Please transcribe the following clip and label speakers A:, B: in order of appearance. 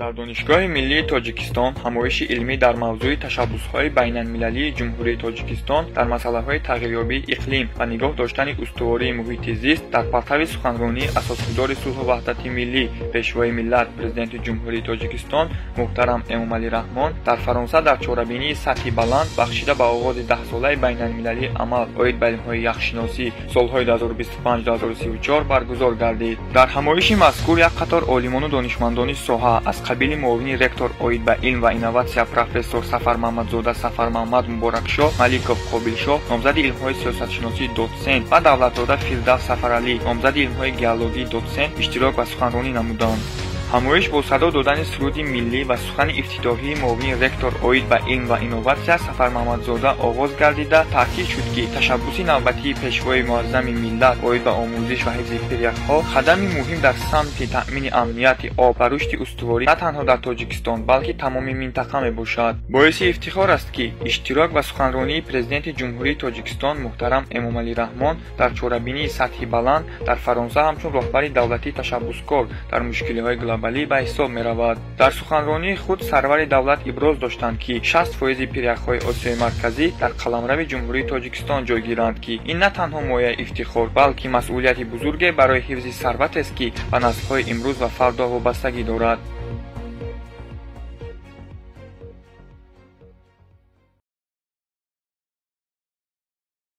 A: در دانشگاه ملی تاجیکستان همایش علمی در موضوع تشبس‌های بین‌المللی جمهوری تاجیکستان در مسائل تغییریابی اقلیم و نگاه داشتن استواری محیط زیست در پرتو سخنرانی اساسگذار صلح و وحدت ملی پیشوای ملت پرزیدنت جمهوری تاجیکستان محترم امامعلی رحمان در فرانسه در چهاربینی سطحی بلند بخشیده به آغاز 10 ساله بین‌المللی عمل اوید به علم‌های یخشناسی سال‌های 2025-2034 برگزار گردید. در همایش مذکور یک قطار عالمان و دانشمندان ساحه از قبیل معاون رکتور اوید به علم و اینواسیون پروفسور سفر محمدزاده سفر محمد مبارکشاه ملیکوف قابلشاه نامزد علم‌های سیاستشناسی دوسنت و دولتزاده فیردوس سفرعلی نامزد علم‌های گئولوژی دوسنت اشتراک و سخنرانی نمودند. همایش با صدا دادن سرود ملی و سخن افتتاحی معاون رکتور اوید به علم و اینواسیون سفر محمدزاده آغاز گردیده تاکید شد که تشبس نوبتی پیشوای معظم ملت اوید به آموزش و حفظ پریک‌ها قدمی مهم در سمت تأمین امنیت آب و رشد استواری نه تنها در تاجیکستان بلکه تمام منطقه میباشد. باعث افتخار است که اشتراک و سخنرانی پرزیدنت جمهوری تاجیکستان محترم امامعلی رحمان در چهاربینی سطحی بلند در فرانسه همچون راهبر دولتی تشبسکار در مشکل‌های گلوبالی به حساب می‌رود. در سخنرانی خود سرور دولت ابراز داشتند که 60% پریک‌های آسیای مرکزی در قلمرو جمهوری تاجیکستان جای گیرند که این نه تنها مایه افتخار بلکه مسئولیت بزرگ برای حفظ ثروت است که به نسل‌های امروز و فردا وابستگی دارد.